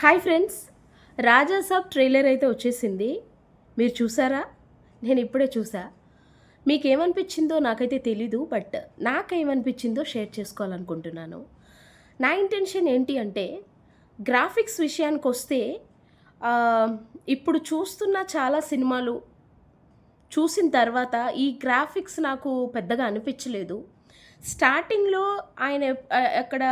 Hi friends, Raja Saab trailer అయితే వచ్చేసింది. మీరు చూసారా? నేను ఇప్పుడే చూసా. మీకేమనిపించిందో నాకైతే తెలీదు. బట్ నాకేమనిపించిందో షేర్ చేసుకోవాలనుకుంటున్నాను. నా ఇంటెన్షన్ ఏంటి అంటే, గ్రాఫిక్స్ విషయానికొస్తే ఇప్పుడు చూస్తున్న చాలా సినిమాలు చూసిన తర్వాత ఈ గ్రాఫిక్స్ నాకు పెద్దగా అనిపించలేదు. స్టార్టింగ్‌లో ఆయన అక్కడ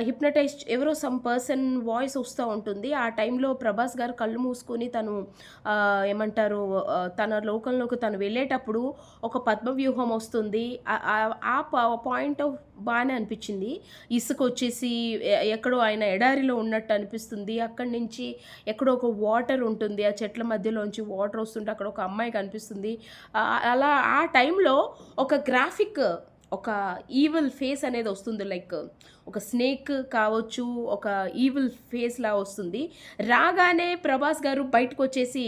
హిప్నటైజ్ ఎవరో సమ్ పర్సన్ వాయిస్ వస్తూ ఉంటుంది. ఆ టైంలో ప్రభాస్ గారు కళ్ళు మూసుకొని తను ఏమంటారు, తన లోకంలోకి తను వెళ్ళేటప్పుడు ఒక పద్మవ్యూహం వస్తుంది. పాయింట్ ఆఫ్ బాగానే అనిపించింది. ఇసుక వచ్చేసి ఎక్కడో ఆయన ఎడారిలో ఉన్నట్టు అనిపిస్తుంది. అక్కడి నుంచి ఎక్కడో ఒక వాటర్ ఉంటుంది. ఆ చెట్ల మధ్యలోంచి వాటర్ వస్తుంటే అక్కడ ఒక అమ్మాయి కనిపిస్తుంది. అలా ఆ టైంలో ఒక గ్రాఫిక్, ఒక ఈవిల్ ఫేస్ అనేది వస్తుంది. లైక్ ఒక స్నేక్ కావచ్చు, ఒక ఈవిల్ ఫేస్లా వస్తుంది. రాగానే ప్రభాస్ గారు బయటకు వచ్చేసి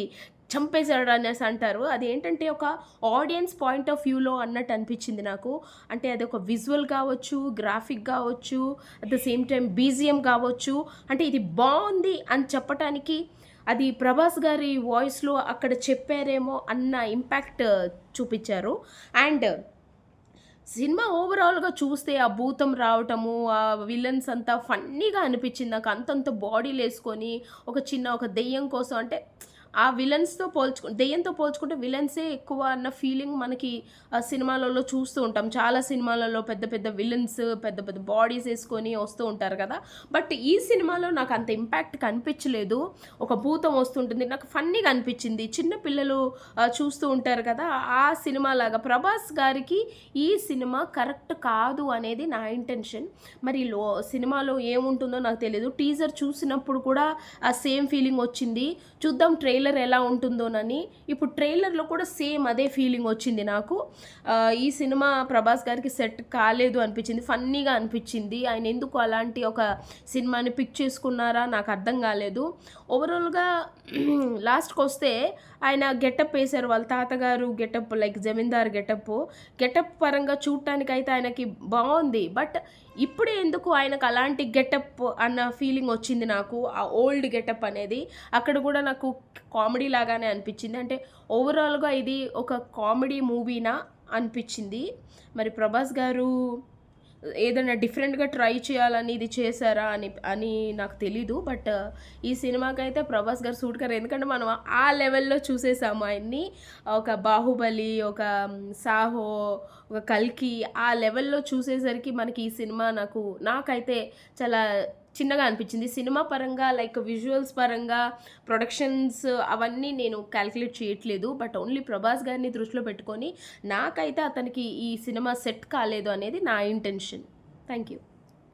చంపేశాడు అనేసి అంటారు. అదేంటంటే ఒక ఆడియన్స్ పాయింట్ ఆఫ్ వ్యూలో అన్నట్టు అనిపించింది నాకు. అంటే అది ఒక విజువల్ కావచ్చు, గ్రాఫిక్ కావచ్చు, at the same time BGM కావచ్చు. అంటే ఇది బాగుంది అని చెప్పటానికి అది ప్రభాస్ గారి వాయిస్లో అక్కడ చెప్పారేమో అన్న ఇంపాక్ట్ చూపించారు. అండ్ సినిమా ఓవరాల్‌గా చూస్తే ఆ భూతం రావటము, ఆ విలన్స్ అంతా ఫన్నీగా అనిపించింది నాకు. అంతంత బాడీలేసుకొని ఒక దెయ్యం కోసం అంటే ఆ దెయ్యంతో పోల్చుకుంటే విలన్సే ఎక్కువ అన్న ఫీలింగ్ మనకి సినిమాలలో చూస్తూ ఉంటాం. చాలా సినిమాలలో పెద్ద పెద్ద విలన్స్ పెద్ద పెద్ద బాడీస్ ఏసుకొని వస్తూ ఉంటారు కదా! బట్ ఈ సినిమాలో నాకు అంత ఇంపాక్ట్ కనిపించలేదు. ఒక భూతం వస్తుంటుంది. నాకు ఫన్నీగా అనిపించింది. చిన్న పిల్లలు చూస్తూ ఉంటారు కదా! ఆ సినిమాలాగా ప్రభాస్ గారికి ఈ సినిమా కరెక్ట్ కాదు అనేది నా ఇంటెన్షన్. మరి సినిమాలో ఏముంటుందో నాకు తెలీదు. టీజర్ చూసినప్పుడు కూడా ఆ సేమ్ ఫీలింగ్ వచ్చింది. చూద్దాం ట్రైలర్ ఎలా ఉంటుందోనని. ఇప్పుడు ట్రైలర్‌లో కూడా సేమ్ అదే ఫీలింగ్ వచ్చింది నాకు. ఈ సినిమా ప్రభాస్ గారికి సెట్ కాలేదు అనిపించింది. ఫన్నీగా అనిపించింది. ఆయన ఎందుకు అలాంటి ఒక సినిమాని పిక్ చేసుకున్నారా నాకు అర్థం కాలేదు. ఓవరాల్‌గా లాస్ట్‌కొస్తే ఆయన గెటప్ వేశారు. వాళ్ళ తాతగారు గెటప్, లైక్ జమీందార్ గెటప్ పరంగా చూడటానికైతే ఆయనకి బాగుంది. బట్ ఇప్పుడే ఎందుకు ఆయనకు అలాంటి గెటప్ అన్న ఫీలింగ్ వచ్చింది నాకు. ఆ ఓల్డ్ గెటప్ అనేది అక్కడ కూడా నాకు కామెడీ లాగానే అనిపించింది. అంటే ఓవరాల్‌గా ఇది ఒక కామెడీ మూవీనా అనిపించింది. మరి ప్రభాస్ గారు ఏదైనా డిఫరెంట్‌గా ట్రై చేయాలని ఇది చేశారా అని నాకు తెలీదు. బట్ ఈ సినిమాకైతే ప్రభాస్ గారు సూట్ కారు. ఎందుకంటే మనం ఆ లెవెల్‌లో చూసేసాము ఆయన్ని. ఒక 'బాహుబలి', ఒక 'సాహో', ఒక 'కల్కి' ఆ లెవెల్‌లో చూసేసరికి మనకి ఈ సినిమా నాకైతే చాలా చిన్నగా అనిపించింది. సినిమా పరంగా లైక్ విజువల్స్ పరంగా, ప్రొడక్షన్స్ అవన్నీ నేను కాలిక్యులేట్ చేయట్లేదు. బట్ ఓన్లీ ప్రభాస్ గారిని దృష్టిలో పెట్టుకొని నాకైతే అతనికి ఈ సినిమా సెట్ కాలేదు అనేది నా ఇంటెన్షన్. Thank you.